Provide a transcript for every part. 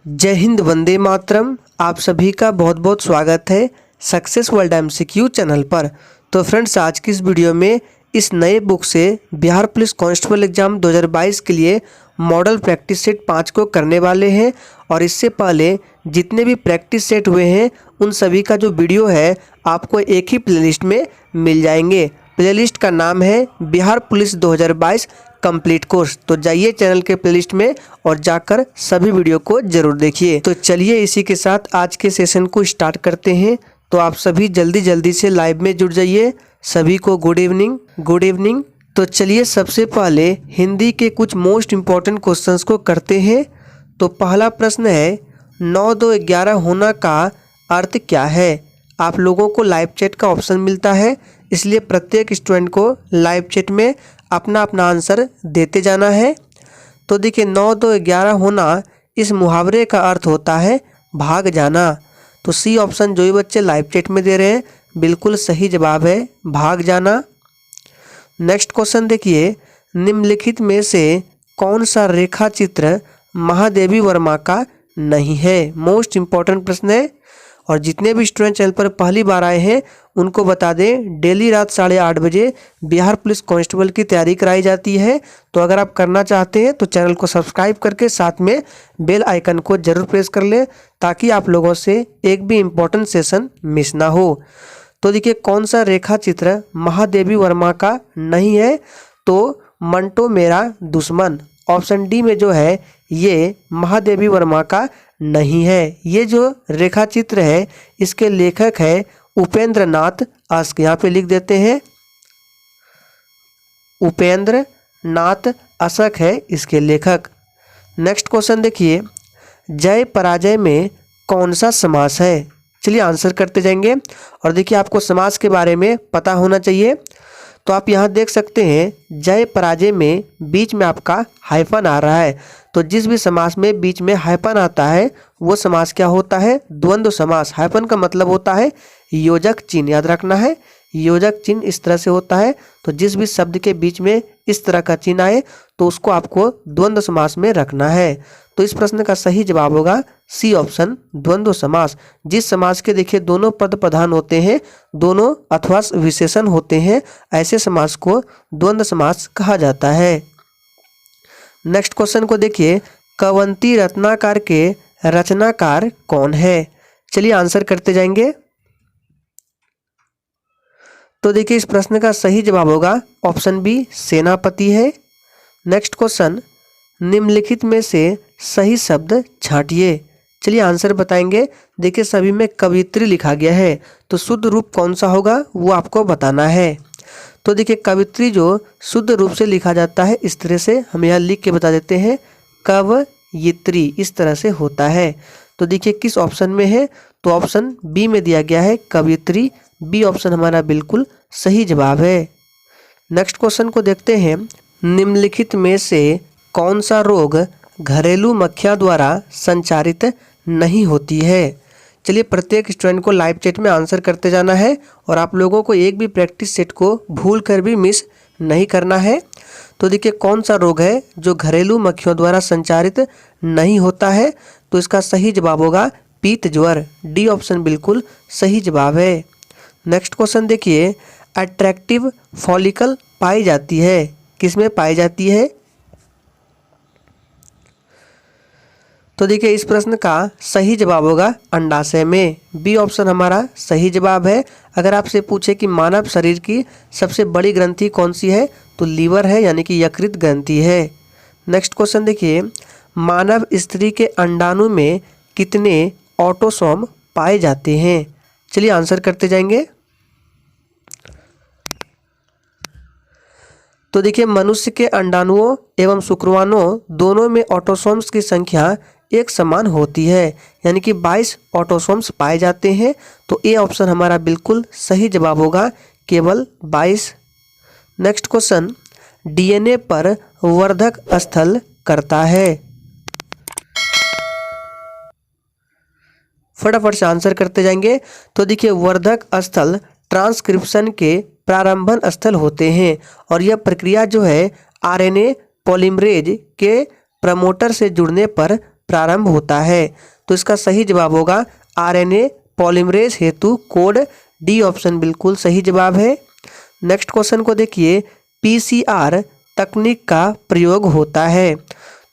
जय हिंद, वंदे मातरम। आप सभी का बहुत बहुत स्वागत है सक्सेस वर्ल्ड एमसीक्यू चैनल पर। तो फ्रेंड्स, आज की इस वीडियो में इस नए बुक से बिहार पुलिस कांस्टेबल एग्जाम 2022 के लिए मॉडल प्रैक्टिस सेट 5 को करने वाले हैं। और इससे पहले जितने भी प्रैक्टिस सेट हुए हैं उन सभी का जो वीडियो है आपको एक ही प्लेलिस्ट में मिल जाएंगे। प्लेलिस्ट का नाम है बिहार पुलिस 2022 कंप्लीट कोर्स। तो जाइए चैनल के प्लेलिस्ट में और जाकर सभी वीडियो को जरूर देखिए। तो चलिए इसी के साथ आज के सेशन को स्टार्ट करते हैं। तो आप सभी जल्दी से लाइव में जुड़ जाइए। सभी को गुड इवनिंग। तो चलिए सबसे पहले हिंदी के कुछ मोस्ट इम्पॉर्टेंट क्वेश्चंस को करते हैं। तो पहला प्रश्न है 9, 2, 11 होना का अर्थ क्या है। आप लोगों को लाइव चैट का ऑप्शन मिलता है, इसलिए प्रत्येक स्टूडेंट को लाइव चैट में अपना अपना आंसर देते जाना है। तो देखिए 9, 2, 11 होना इस मुहावरे का अर्थ होता है भाग जाना। तो सी ऑप्शन जो ही बच्चे लाइव चैट में दे रहे हैं बिल्कुल सही जवाब है भाग जाना। नेक्स्ट क्वेश्चन देखिए, निम्नलिखित में से कौन सा रेखा चित्र महादेवी वर्मा का नहीं है। मोस्ट इम्पॉर्टेंट प्रश्न है। और जितने भी स्टूडेंट चैनल पर पहली बार आए हैं उनको बता दें, डेली रात 8:30 बजे बिहार पुलिस कांस्टेबल की तैयारी कराई जाती है। तो अगर आप करना चाहते हैं तो चैनल को सब्सक्राइब करके साथ में बेल आइकन को जरूर प्रेस कर लें, ताकि आप लोगों से एक भी इम्पोर्टेंट सेशन मिस ना हो। तो देखिए कौन सा रेखा चित्र महादेवी वर्मा का नहीं है। तो मंटो मेरा दुश्मन, ऑप्शन डी में जो है ये महादेवी वर्मा का नहीं है। ये जो रेखा चित्र है इसके लेखक है उपेंद्र नाथ अस्क। यहाँ पे लिख देते हैं उपेंद्र नाथ अस्क है इसके लेखक। नेक्स्ट क्वेश्चन देखिए, जय पराजय में कौन सा समास है। चलिए आंसर करते जाएंगे। और देखिए आपको समास के बारे में पता होना चाहिए। तो आप यहाँ देख सकते हैं जय पराजय में बीच में आपका हाइफन आ रहा है। तो जिस भी समास में बीच में हाइफन आता है वो समास क्या होता है, द्वंद्व समास। हाइफन का मतलब होता है योजक चिन्ह, याद रखना है योजक चिन्ह इस तरह से होता है। तो जिस भी शब्द के बीच में इस तरह का चिन्ह आए तो उसको आपको द्वंद्व समास में रखना है। तो इस प्रश्न का सही जवाब होगा सी ऑप्शन द्वंद्व समास। जिस समास के देखिए दोनों पद प्रधान होते हैं, दोनों अथवा विशेषण होते हैं, ऐसे समास को द्वंद्व समास कहा जाता है। नेक्स्ट क्वेश्चन को देखिए, कवंती रत्नाकर के रचनाकार कौन है। चलिए आंसर करते जाएंगे। तो देखिए इस प्रश्न का सही जवाब होगा ऑप्शन बी सेनापति है। नेक्स्ट क्वेश्चन, निम्नलिखित में से सही शब्द छांटिए। चलिए आंसर बताएंगे। देखिए सभी में कवित्री लिखा गया है, तो शुद्ध रूप कौन सा होगा वो आपको बताना है। तो देखिए कवित्री जो शुद्ध रूप से लिखा जाता है इस तरह से हम यहाँ लिख के बता देते हैं, कवयित्री इस तरह से होता है। तो देखिए किस ऑप्शन में है, तो ऑप्शन बी में दिया गया है कवित्री। बी ऑप्शन हमारा बिल्कुल सही जवाब है। नेक्स्ट क्वेश्चन को देखते हैं, निम्नलिखित में से कौन सा रोग घरेलू मक्खियाँ द्वारा संचारित नहीं होती है। चलिए प्रत्येक स्टूडेंट को लाइव चैट में आंसर करते जाना है और आप लोगों को एक भी प्रैक्टिस सेट को भूल कर भी मिस नहीं करना है। तो देखिए कौन सा रोग है जो घरेलू मक्खियों द्वारा संचारित नहीं होता है। तो इसका सही जवाब होगा पीत ज्वर। डी ऑप्शन बिल्कुल सही जवाब है। नेक्स्ट क्वेश्चन देखिए, अट्रैक्टिव फॉलिकल पाई जाती है, किसमें पाई जाती है। तो देखिए इस प्रश्न का सही जवाब होगा अंडाशय में। बी ऑप्शन हमारा सही जवाब है। अगर आपसे पूछे कि मानव शरीर की सबसे बड़ी ग्रंथि कौन सी है, तो लीवर है, यानी कि यकृत ग्रंथि है। नेक्स्ट क्वेश्चन देखिए, मानव स्त्री के अंडाणु में कितने ऑटोसोम पाए जाते हैं। चलिए आंसर करते जाएंगे। तो देखिए मनुष्य के अंडाणुओं एवं शुक्रवाणुओं दोनों में ऑटोसोम्स की संख्या एक समान होती है, यानी कि 22 ऑटोसोम्स पाए जाते हैं। तो ए ऑप्शन हमारा बिल्कुल सही जवाब होगा केवल 22। नेक्स्ट क्वेश्चन, डीएनए पर वर्धक स्थल करता है। फटाफट से आंसर करते जाएंगे। तो देखिए वर्धक स्थल ट्रांसक्रिप्शन के प्रारंभन स्थल होते हैं और यह प्रक्रिया जो है आरएनए पॉलीमरेज के प्रमोटर से जुड़ने पर प्रारंभ होता है। तो इसका सही जवाब होगा आरएनए पॉलीमरेज हेतु कोड डी ऑप्शन बिल्कुल सही जवाब है। नेक्स्ट क्वेश्चन को देखिए, पीसीआर तकनीक का प्रयोग होता है।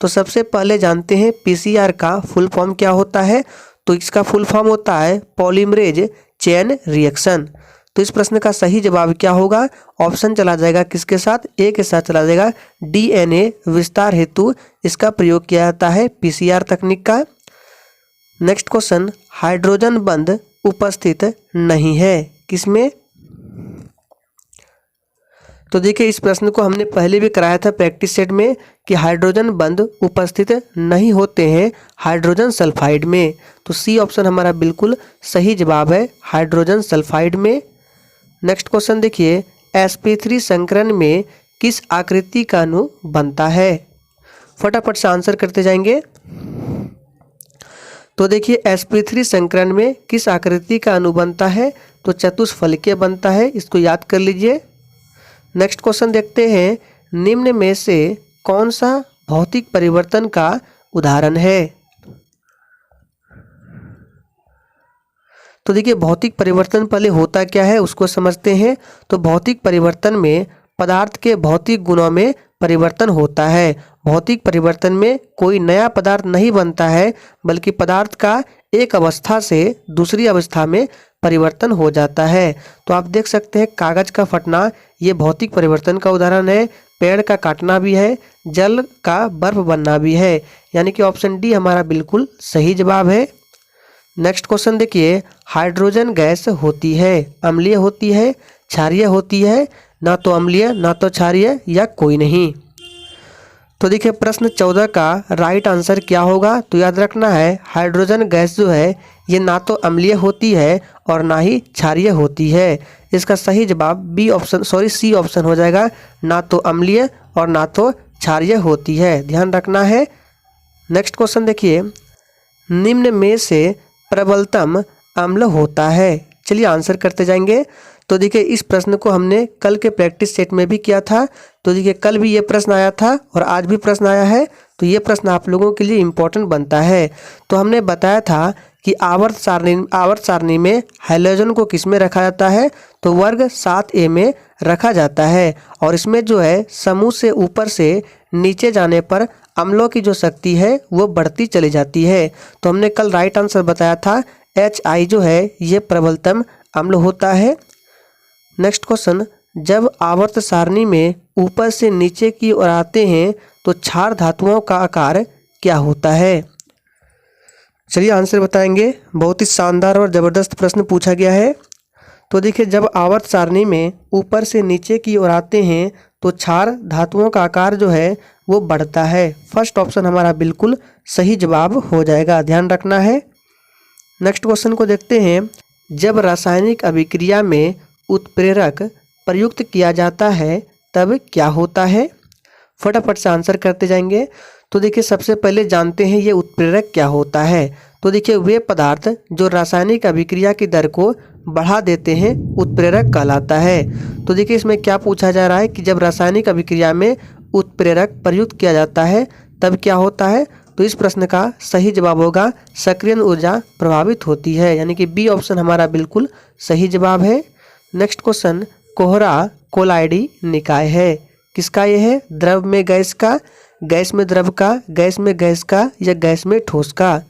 तो सबसे पहले जानते हैं पीसीआर का फुल फॉर्म क्या होता है। तो इसका फुल फॉर्म होता है पॉलीमरेज चेन रिएक्शन। तो इस प्रश्न का सही जवाब क्या होगा, ऑप्शन चला जाएगा किसके साथ, ए के साथ चला जाएगा, डीएनए विस्तार हेतु इसका प्रयोग किया जाता है पीसीआर तकनीक का। नेक्स्ट क्वेश्चन, हाइड्रोजन बंध उपस्थित नहीं है किसमें। तो देखिए इस प्रश्न को हमने पहले भी कराया था प्रैक्टिस सेट में कि हाइड्रोजन बंध उपस्थित नहीं होते हैं हाइड्रोजन सल्फाइड में। तो सी ऑप्शन हमारा बिल्कुल सही जवाब है, हाइड्रोजन सल्फाइड में। नेक्स्ट क्वेश्चन देखिए, sp3 संकरण में किस आकृति का अणु बनता है। फटाफट से आंसर करते जाएंगे। तो देखिए sp3 संकरण में किस आकृति का अणु बनता है, तो चतुष्फलकीय बनता है, इसको याद कर लीजिए। नेक्स्ट क्वेश्चन देखते हैं, निम्न में से कौन सा भौतिक परिवर्तन का उदाहरण है। तो देखिए भौतिक परिवर्तन पहले होता क्या है उसको समझते हैं। तो भौतिक परिवर्तन में पदार्थ के भौतिक गुणों में परिवर्तन होता है। भौतिक परिवर्तन में कोई नया पदार्थ नहीं बनता है, बल्कि पदार्थ का एक अवस्था से दूसरी अवस्था में परिवर्तन हो जाता है। तो आप देख सकते हैं कागज का फटना ये भौतिक परिवर्तन का उदाहरण है, पेड़ का काटना भी है, जल का बर्फ बनना भी है, यानी कि ऑप्शन डी हमारा बिल्कुल सही जवाब है। नेक्स्ट क्वेश्चन देखिए, हाइड्रोजन गैस होती है अम्लीय होती है क्षारीय होती है, ना तो अम्लीय ना तो क्षारीय या कोई नहीं। तो देखिए प्रश्न 14 का राइट आंसर क्या होगा, तो याद रखना है हाइड्रोजन गैस जो है ये ना तो अम्लीय होती है और ना ही क्षारीय होती है। इसका सही जवाब बी ऑप्शन सी ऑप्शन हो जाएगा, ना तो अम्लीय और ना तो क्षारीय होती है, ध्यान रखना है। नेक्स्ट क्वेश्चन देखिए, निम्न में से प्रबलतम अम्ल होता है। चलिए आंसर करते जाएंगे। तो देखिए इस प्रश्न को हमने कल के प्रैक्टिस सेट में भी किया था। तो देखिए कल भी ये प्रश्न आया था और आज भी प्रश्न आया है, तो ये प्रश्न आप लोगों के लिए इम्पोर्टेंट बनता है। तो हमने बताया था कि आवर्त सारणी में हाइड्रोजन को किस में रखा जाता है, तो वर्ग 7a में रखा जाता है। और इसमें जो है समूह से ऊपर से नीचे जाने पर अम्लों की जो शक्ति है वो बढ़ती चली जाती है। तो हमने कल राइट आंसर बताया था HI जो है ये प्रबलतम अम्ल होता है। नेक्स्ट क्वेश्चन, जब आवर्त सारणी में ऊपर से नीचे की ओर आते हैं तो क्षार धातुओं का आकार क्या होता है। चलिए आंसर बताएंगे। बहुत ही शानदार और ज़बरदस्त प्रश्न पूछा गया है। तो देखिए जब आवर्त सारणी में ऊपर से नीचे की ओर आते हैं तो क्षार धातुओं का आकार जो है वो बढ़ता है। फर्स्ट ऑप्शन हमारा बिल्कुल सही जवाब हो जाएगा, ध्यान रखना है। नेक्स्ट क्वेश्चन को देखते हैं, जब रासायनिक अभिक्रिया में उत्प्रेरक प्रयुक्त किया जाता है तब क्या होता है। फटाफट से आंसर करते जाएंगे। तो देखिए सबसे पहले जानते हैं ये उत्प्रेरक क्या होता है। तो देखिए वे पदार्थ जो रासायनिक अभिक्रिया की दर को बढ़ा देते हैं उत्प्रेरक कहलाता है। तो देखिए इसमें क्या पूछा जा रहा है कि जब रासायनिक अभिक्रिया में उत्प्रेरक प्रयुक्त किया जाता है तब क्या होता है। तो इस प्रश्न का सही जवाब होगा सक्रियण ऊर्जा प्रभावित होती है, यानी कि बी ऑप्शन हमारा बिल्कुल सही जवाब है। नेक्स्ट क्वेश्चन, कोहरा कोलाइडी निकाय है किसका ये है, द्रव में गैस का, गैस में द्रव का, गैस में गैस का या गैस में ठोस का।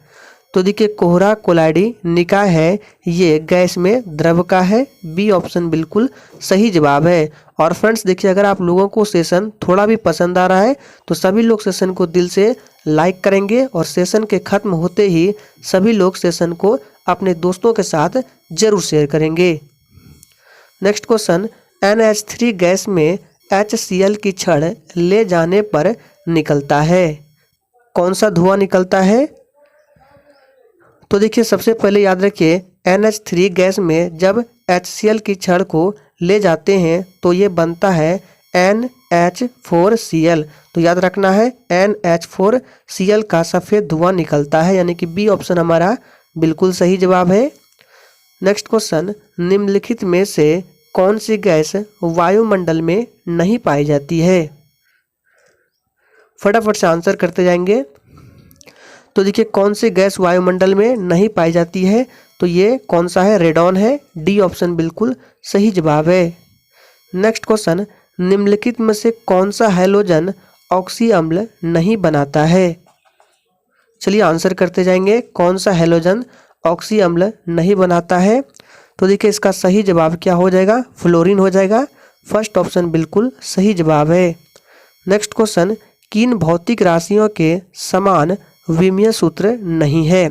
तो देखिए कोहरा कोलाइडी निकाय है ये गैस में द्रव का है, बी ऑप्शन बिल्कुल सही जवाब है। और फ्रेंड्स देखिए अगर आप लोगों को सेशन थोड़ा भी पसंद आ रहा है तो सभी लोग सेशन को दिल से लाइक करेंगे और सेशन के ख़त्म होते ही सभी लोग सेशन को अपने दोस्तों के साथ जरूर शेयर करेंगे। नेक्स्ट क्वेश्चन, NH3 गैस में HCl की छड़ ले जाने पर निकलता है, कौन सा धुआं निकलता है। तो देखिए सबसे पहले याद रखिए NH3 गैस में जब HCl की छड़ को ले जाते हैं तो ये बनता है NH4Cl। तो याद रखना है NH4Cl का सफ़ेद धुआं निकलता है, यानी कि बी ऑप्शन हमारा बिल्कुल सही जवाब है। नेक्स्ट क्वेश्चन, निम्नलिखित में से कौन सी गैस वायुमंडल में नहीं पाई जाती है। फटाफट से आंसर करते जाएंगे। तो देखिए कौन सी गैस वायुमंडल में नहीं पाई जाती है, तो ये कौन सा है, रेडॉन है। डी ऑप्शन बिल्कुल सही जवाब है। नेक्स्ट क्वेश्चन, निम्नलिखित में से कौन सा हैलोजन ऑक्सी अम्ल नहीं बनाता है। चलिए आंसर करते जाएंगे, कौन सा हैलोजन ऑक्सी अम्ल नहीं बनाता है। तो देखिए इसका सही जवाब क्या हो जाएगा, फ्लोरीन हो जाएगा। फर्स्ट ऑप्शन बिल्कुल सही जवाब है। नेक्स्ट क्वेश्चन, किन भौतिक राशियों के समान विमीय सूत्र नहीं है।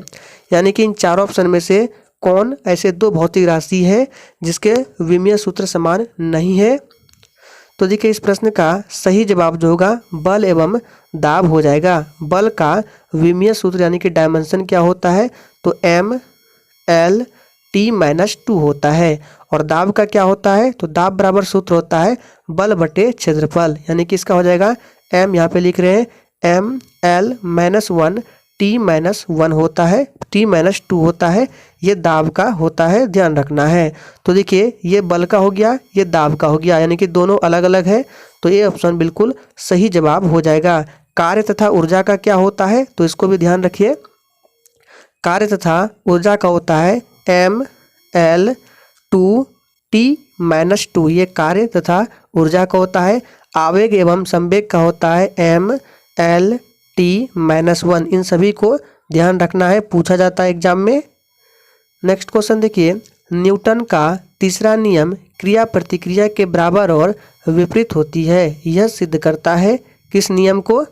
यानी कि इन चारों ऑप्शन में से कौन ऐसे दो भौतिक राशि है जिसके विमीय सूत्र समान नहीं है। तो देखिए इस प्रश्न का सही जवाब जो होगा बल एवं दाब हो जाएगा। बल का विमीय सूत्र यानी कि डायमेंशन क्या होता है, तो ML/T-2 होता है। और दाब का क्या होता है, तो दाब बराबर सूत्र होता है बल बटे क्षेत्रफल। यानी कि इसका हो जाएगा M, यहाँ पे लिख रहे हैं ML-1 T-1 होता है, T-2 होता है, ये दाब का होता है, ध्यान रखना है। तो देखिए ये बल का हो गया, ये दाब का हो गया, यानी कि दोनों अलग अलग है। तो ये ऑप्शन बिल्कुल सही जवाब हो जाएगा। कार्य तथा ऊर्जा का क्या होता है, तो इसको भी ध्यान रखिए। कार्य तथा ऊर्जा का होता है ML/T-2, ये कार्य तथा ऊर्जा का होता है। आवेग एवं संवेग का होता है ML/T-1। इन सभी को ध्यान रखना है, पूछा जाता है एग्जाम में। नेक्स्ट क्वेश्चन देखिए, न्यूटन का तीसरा नियम क्रिया प्रतिक्रिया के बराबर और विपरीत होती है, यह सिद्ध करता है किस नियम को।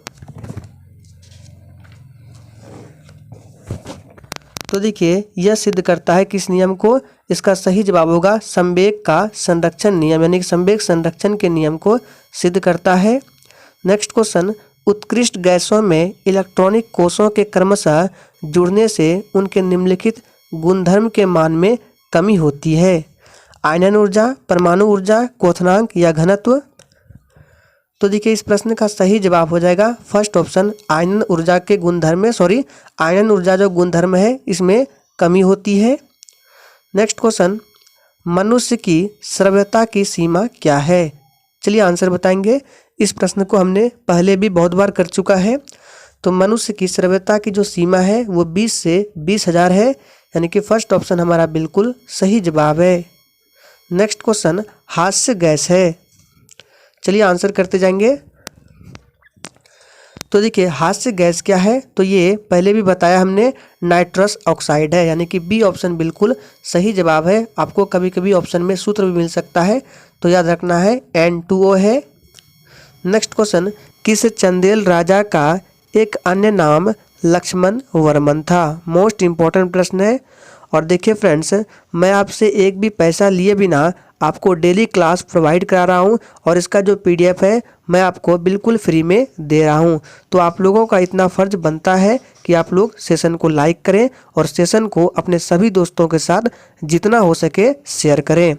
तो देखिए यह सिद्ध करता है किस नियम को, इसका सही जवाब होगा संवेग का संरक्षण नियम, यानी कि संवेग संरक्षण के नियम को सिद्ध करता है। नेक्स्ट क्वेश्चन, उत्कृष्ट गैसों में इलेक्ट्रॉनिक कोषों के क्रमशः जुड़ने से उनके निम्नलिखित गुणधर्म के मान में कमी होती है। आयनन ऊर्जा, परमाणु ऊर्जा, क्वथनांक या घनत्व। तो देखिए इस प्रश्न का सही जवाब हो जाएगा फर्स्ट ऑप्शन, आयनन ऊर्जा के गुणधर्म में आयनन ऊर्जा जो गुणधर्म है इसमें कमी होती है। नेक्स्ट क्वेश्चन, मनुष्य की श्रव्यता की सीमा क्या है। चलिए आंसर बताएंगे। इस प्रश्न को हमने पहले भी बहुत बार कर चुका है। तो मनुष्य की श्रव्यता की जो सीमा है वो 20 से 20,000 है, यानी कि फर्स्ट ऑप्शन हमारा बिल्कुल सही जवाब है। नेक्स्ट क्वेश्चन, हास्य गैस है। चलिए आंसर करते जाएंगे। तो देखिए हास्य गैस क्या है, तो ये पहले भी बताया हमने, नाइट्रस ऑक्साइड है, यानी कि बी ऑप्शन बिल्कुल सही जवाब है। आपको कभी कभी ऑप्शन में सूत्र भी मिल सकता है, तो याद रखना है N2O है। नेक्स्ट क्वेश्चन, किस चंदेल राजा का एक अन्य नाम लक्ष्मण वर्मन था। मोस्ट इम्पॉर्टेंट प्रश्न है। और देखिए फ्रेंड्स, मैं आपसे एक भी पैसा लिए बिना आपको डेली क्लास प्रोवाइड करा रहा हूँ, और इसका जो PDF है मैं आपको बिल्कुल फ्री में दे रहा हूँ। तो आप लोगों का इतना फ़र्ज बनता है कि आप लोग सेशन को लाइक करें और सेशन को अपने सभी दोस्तों के साथ जितना हो सके शेयर करें।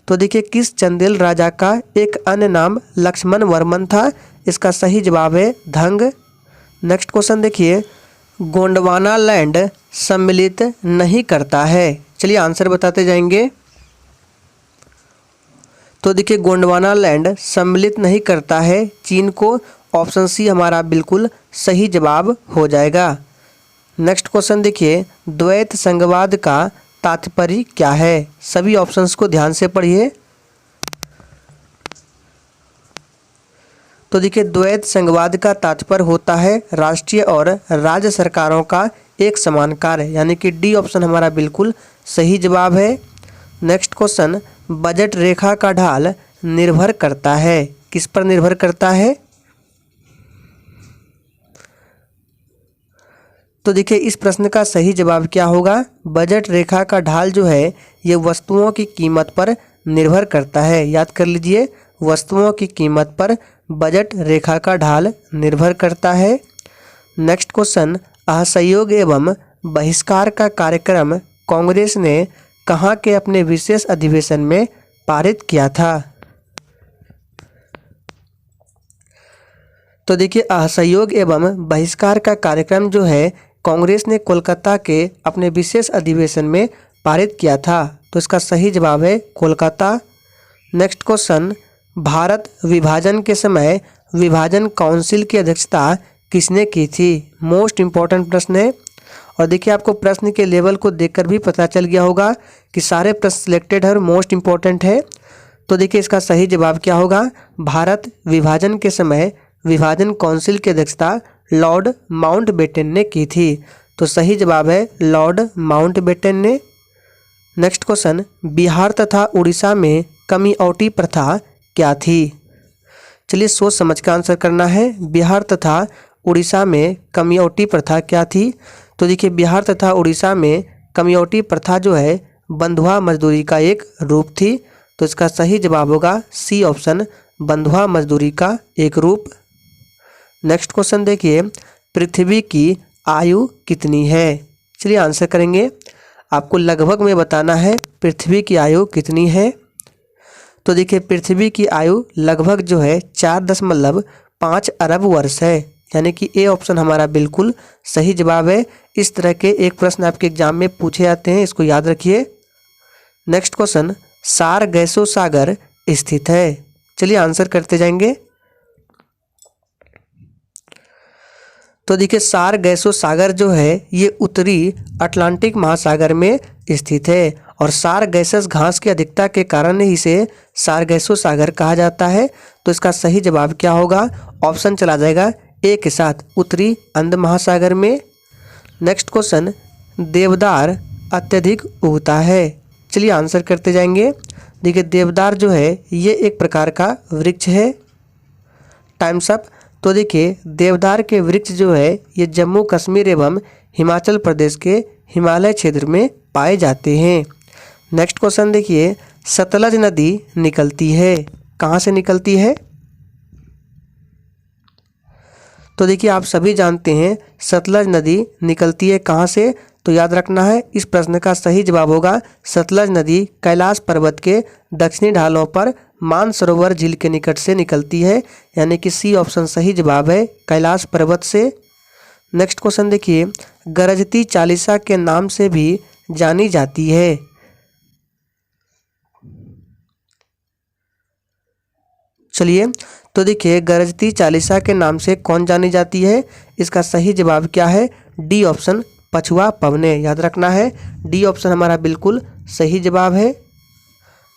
तो देखिए किस चंदेल राजा का एक अन्य नाम लक्ष्मण वर्मन था, इसका सही जवाब है धंग। नेक्स्ट क्वेश्चन देखिए, गोंडवाना लैंड सम्मिलित नहीं करता है। चलिए आंसर बताते जाएंगे। तो देखिए गोंडवाना लैंड सम्मिलित नहीं करता है चीन को, ऑप्शन सी हमारा बिल्कुल सही जवाब हो जाएगा। नेक्स्ट क्वेश्चन देखिए, द्वैत संघवाद का तात्पर्य क्या है। सभी ऑप्शंस को ध्यान से पढ़िए। तो देखिए द्वैत संघवाद का तात्पर्य होता है राष्ट्रीय और राज्य सरकारों का एक समान कार्य, यानी कि डी ऑप्शन हमारा बिल्कुल सही जवाब है। नेक्स्ट क्वेश्चन, बजट रेखा का ढाल निर्भर करता है, किस पर निर्भर करता है। तो देखिए इस प्रश्न का सही जवाब क्या होगा, बजट रेखा का ढाल जो है ये वस्तुओं की कीमत पर निर्भर करता है। याद कर लीजिए, वस्तुओं की कीमत पर बजट रेखा का ढाल निर्भर करता है। नेक्स्ट क्वेश्चन, असहयोग एवं बहिष्कार का कार्यक्रम कांग्रेस ने कहाँ के अपने विशेष अधिवेशन में पारित किया था। तो देखिए असहयोग एवं बहिष्कार का कार्यक्रम जो है कांग्रेस ने कोलकाता के अपने विशेष अधिवेशन में पारित किया था, तो इसका सही जवाब है कोलकाता। नेक्स्ट क्वेश्चन, भारत विभाजन के समय विभाजन काउंसिल की अध्यक्षता किसने की थी? मोस्ट इम्पॉर्टेंट प्रश्न है। और देखिए आपको प्रश्न के लेवल को देखकर भी पता चल गया होगा कि सारे प्रश्न सिलेक्टेड है और मोस्ट इम्पॉर्टेंट है। तो देखिए इसका सही जवाब क्या होगा? भारत विभाजन के समय विभाजन काउंसिल की अध्यक्षता लॉर्ड माउंटबेटन ने की थी। तो सही जवाब है लॉर्ड माउंटबेटन ने। नेक्स्ट क्वेश्चन, बिहार तथा उड़ीसा में कमिऔटी प्रथा क्या थी? चलिए सोच समझ कर आंसर करना है। बिहार तथा उड़ीसा में कमिऔटी प्रथा क्या थी? तो देखिए बिहार तथा उड़ीसा में कमिऔटी प्रथा जो है बंधुआ मजदूरी का एक रूप थी। तो इसका सही जवाब होगा सी ऑप्शन, बंधुआ मजदूरी का एक रूप। नेक्स्ट क्वेश्चन देखिए, पृथ्वी की आयु कितनी है? चलिए आंसर करेंगे। आपको लगभग में बताना है पृथ्वी की आयु कितनी है। तो देखिए पृथ्वी की आयु लगभग जो है 4.5 अरब वर्ष है, यानी कि ए ऑप्शन हमारा बिल्कुल सही जवाब है। इस तरह के एक प्रश्न आपके एग्जाम में पूछे जाते हैं, इसको याद रखिए। नेक्स्ट क्वेश्चन, सारगैसो सागर स्थित है? चलिए आंसर करते जाएंगे। तो देखिए सारगैसो सागर जो है ये उत्तरी अटलांटिक महासागर में स्थित है और सारगैसस घास की अधिकता के कारण ही इसे सारगैसो सागर कहा जाता है। तो इसका सही जवाब क्या होगा? ऑप्शन चला जाएगा ए के साथ, उत्तरी अंध महासागर में। नेक्स्ट क्वेश्चन, देवदार अत्यधिक उगता है? चलिए आंसर करते जाएंगे। देखिए देवदार जो है ये एक प्रकार का वृक्ष है। Times up. तो देखिए देवदार के वृक्ष जो है ये जम्मू कश्मीर एवं हिमाचल प्रदेश के हिमालय क्षेत्र में पाए जाते हैं। नेक्स्ट क्वेश्चन देखिए, सतलज नदी निकलती है, कहाँ से निकलती है? तो देखिए आप सभी जानते हैं सतलज नदी निकलती है कहाँ से। तो याद रखना है इस प्रश्न का सही जवाब होगा सतलज नदी कैलाश पर्वत के दक्षिणी ढालों पर मानसरोवर झील के निकट से निकलती है, यानी कि सी ऑप्शन सही जवाब है कैलाश पर्वत से। नेक्स्ट क्वेश्चन देखिए, गरजती चालीसा के नाम से भी जानी जाती है? चलिए तो देखिए गरजती चालीसा के नाम से कौन जानी जाती है? इसका सही जवाब क्या है? डी ऑप्शन, पछुआ पवने। याद रखना है डी ऑप्शन हमारा बिल्कुल सही जवाब है।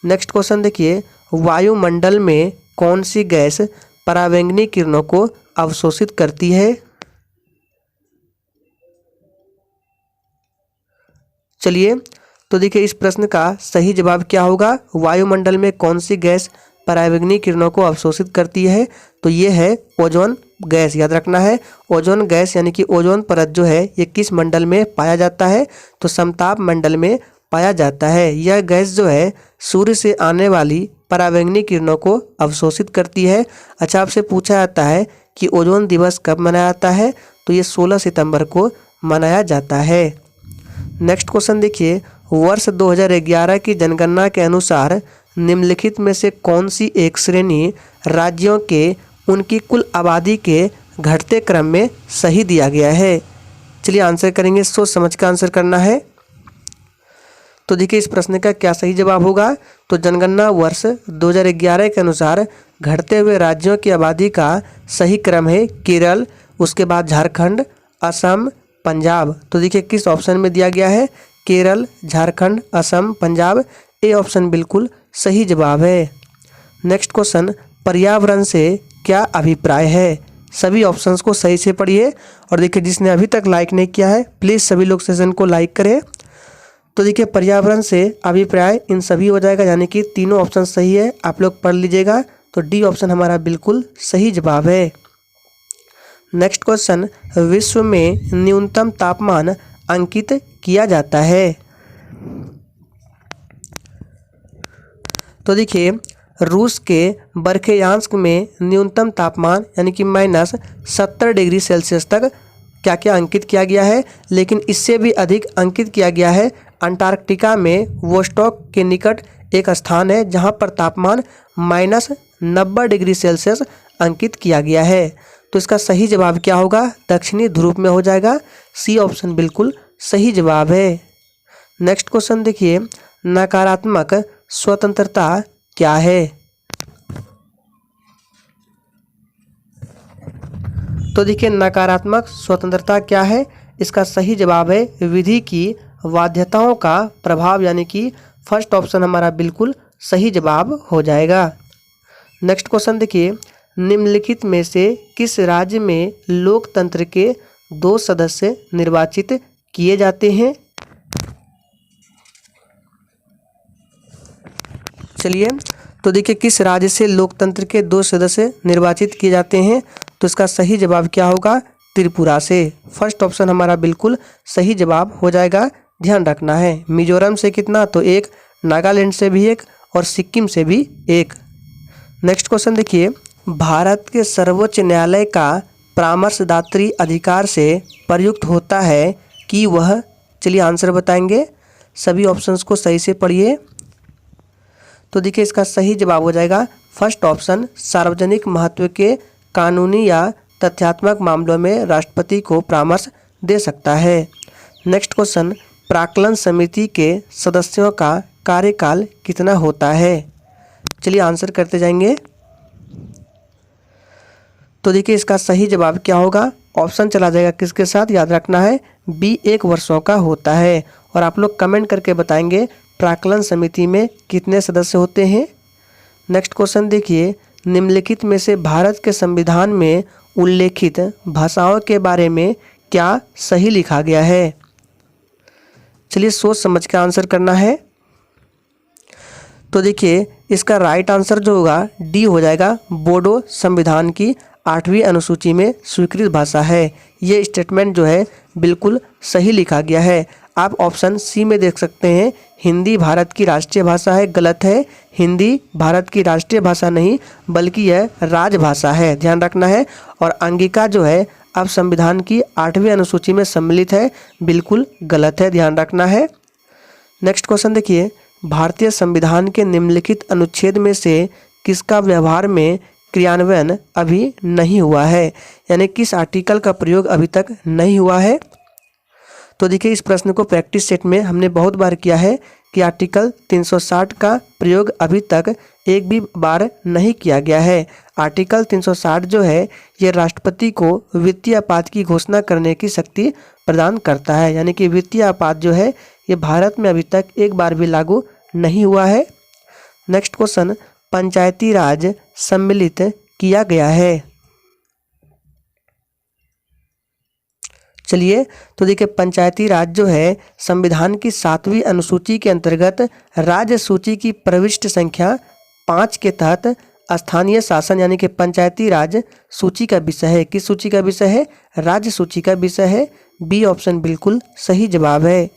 नेक्स्ट क्वेश्चन देखिए, वायुमंडल में कौन सी गैस पराबैंगनी किरणों को अवशोषित करती है? चलिए तो देखिए इस प्रश्न का सही जवाब क्या होगा? वायुमंडल में कौन सी गैस पराबैंगनी किरणों को अवशोषित करती है? तो ये है ओजोन गैस। याद रखना है ओजोन गैस, यानी कि ओजोन परत जो है ये किस मंडल में पाया जाता है? तो समताप मंडल में पाया जाता है। यह गैस जो है सूर्य से आने वाली पराबैंगनी किरणों को अवशोषित करती है। अच्छा, आपसे पूछा जाता है कि ओजोन दिवस कब मनाया जाता है? तो ये 16 सितंबर को मनाया जाता है। नेक्स्ट क्वेश्चन देखिए, वर्ष 2011 की जनगणना के अनुसार निम्नलिखित में से कौन सी एक श्रेणी राज्यों के उनकी कुल आबादी के घटते क्रम में सही दिया गया है? चलिए आंसर करेंगे, सोच समझ कर आंसर करना है। तो देखिए इस प्रश्न का क्या सही जवाब होगा? तो जनगणना वर्ष 2011 के अनुसार घटते हुए राज्यों की आबादी का सही क्रम है केरल, उसके बाद झारखंड, असम, पंजाब। तो देखिए किस ऑप्शन में दिया गया है? केरल, झारखंड, असम, पंजाब। ए ऑप्शन बिल्कुल सही जवाब है। नेक्स्ट क्वेश्चन, पर्यावरण से क्या अभिप्राय है? सभी ऑप्शंस को सही से पढ़िए और देखिए जिसने अभी तक लाइक नहीं किया है प्लीज़ सभी लोग सेशन को लाइक करें। तो देखिए पर्यावरण से अभिप्राय इन सभी हो जाएगा, यानी कि तीनों ऑप्शन सही है, आप लोग पढ़ लीजिएगा। तो डी ऑप्शन हमारा बिल्कुल सही जवाब है। नेक्स्ट क्वेश्चन, विश्व में न्यूनतम तापमान अंकित किया जाता है? तो देखिए रूस के बर्खेयांस्क में न्यूनतम तापमान यानी कि -70 डिग्री सेल्सियस तक क्या क्या अंकित किया गया है, लेकिन इससे भी अधिक अंकित किया गया है अंटार्कटिका में वोस्टॉक के निकट एक स्थान है जहां पर तापमान -90 डिग्री सेल्सियस अंकित किया गया है। तो इसका सही जवाब क्या होगा? दक्षिणी ध्रुव में हो जाएगा। सी ऑप्शन बिल्कुल सही जवाब है। नेक्स्ट क्वेश्चन देखिए, नकारात्मक स्वतंत्रता क्या है? तो देखिए नकारात्मक स्वतंत्रता क्या है, इसका सही जवाब है विधि की बाध्यताओं का प्रभाव, यानी कि फर्स्ट ऑप्शन हमारा बिल्कुल सही जवाब हो जाएगा। नेक्स्ट क्वेश्चन देखिए, निम्नलिखित में से किस राज्य में लोकतंत्र के 2 सदस्य निर्वाचित किए जाते हैं। चलिए तो देखिए किस राज्य से लोकतंत्र के 2 सदस्य निर्वाचित किए जाते हैं, तो इसका सही जवाब क्या होगा, त्रिपुरा से। फर्स्ट ऑप्शन हमारा बिल्कुल सही जवाब हो जाएगा, ध्यान रखना है। मिजोरम से कितना, तो 1, नागालैंड से भी 1 और सिक्किम से भी 1। नेक्स्ट क्वेश्चन देखिए, भारत के सर्वोच्च न्यायालय का परामर्शदात्री अधिकार से प्रयुक्त होता है कि वह, चलिए आंसर बताएंगे, सभी ऑप्शंस को सही से पढ़िए। तो देखिए इसका सही जवाब हो जाएगा फर्स्ट ऑप्शन, सार्वजनिक महत्व के कानूनी या तथ्यात्मक मामलों में राष्ट्रपति को परामर्श दे सकता है। नेक्स्ट क्वेश्चन, प्राक्कलन समिति के सदस्यों का कार्यकाल कितना होता है। चलिए आंसर करते जाएंगे। तो देखिए इसका सही जवाब क्या होगा, ऑप्शन चला जाएगा किसके साथ, याद रखना है बी 1 वर्षों का होता है। और आप लोग कमेंट करके बताएंगे प्राक्कलन समिति में कितने सदस्य होते हैं। नेक्स्ट क्वेश्चन देखिए, निम्नलिखित में से भारत के संविधान में उल्लेखित भाषाओं के बारे में क्या सही लिखा गया है। चलिए सोच समझ के आंसर करना है। तो देखिए इसका राइट आंसर जो होगा डी हो जाएगा, बोडो संविधान की 8वीं अनुसूची में स्वीकृत भाषा है। ये स्टेटमेंट जो है बिल्कुल सही लिखा गया है। आप ऑप्शन सी में देख सकते हैं, हिंदी भारत की राष्ट्रीय भाषा है, गलत है। हिंदी भारत की राष्ट्रीय भाषा नहीं बल्कि यह राजभाषा है, ध्यान रखना है। और अंगिका जो है अब संविधान की 8वीं अनुसूची में सम्मिलित है, बिल्कुल गलत है, ध्यान रखना है। नेक्स्ट क्वेश्चन देखिए, भारतीय संविधान के निम्नलिखित अनुच्छेद में से किसका व्यवहार में क्रियान्वयन अभी नहीं हुआ है, यानी किस आर्टिकल का प्रयोग अभी तक नहीं हुआ है। तो देखिए इस प्रश्न को प्रैक्टिस सेट में हमने बहुत बार किया है कि आर्टिकल 360 का प्रयोग अभी तक एक भी बार नहीं किया गया है। आर्टिकल 360 जो है ये राष्ट्रपति को वित्तीय आपात की घोषणा करने की शक्ति प्रदान करता है, यानी कि वित्तीय आपात जो है ये भारत में अभी तक एक बार भी लागू नहीं हुआ है। नेक्स्ट क्वेश्चन, पंचायती राज सम्मिलित किया गया है। चलिए तो देखिए पंचायती राज जो है संविधान की 7वीं अनुसूची के अंतर्गत राज्य सूची की प्रविष्ट संख्या 5 के तहत स्थानीय शासन यानी कि पंचायती राज सूची का विषय है। किस सूची का विषय है, राज्य सूची का विषय है। बी ऑप्शन बिल्कुल सही जवाब है।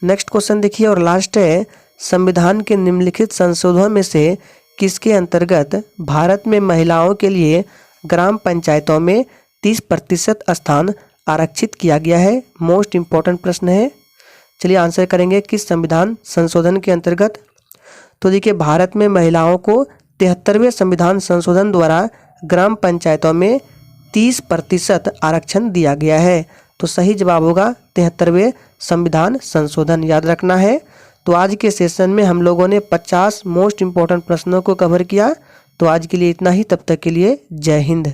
नेक्स्ट क्वेश्चन देखिए और लास्ट है, संविधान के निम्नलिखित संशोधनों में से किसके अंतर्गत भारत में महिलाओं के लिए ग्राम पंचायतों में 30% स्थान आरक्षित किया गया है। मोस्ट इम्पॉर्टेंट प्रश्न है, चलिए आंसर करेंगे किस संविधान संशोधन के अंतर्गत। तो देखिए भारत में महिलाओं को 73वें संविधान संशोधन द्वारा ग्राम पंचायतों में 30% आरक्षण दिया गया है। तो सही जवाब होगा 73वें संविधान संशोधन, याद रखना है। तो आज के सेशन में हम लोगों ने 50 मोस्ट इम्पॉर्टेंट प्रश्नों को कवर किया। तो आज के लिए इतना ही, तब तक के लिए जय हिंद।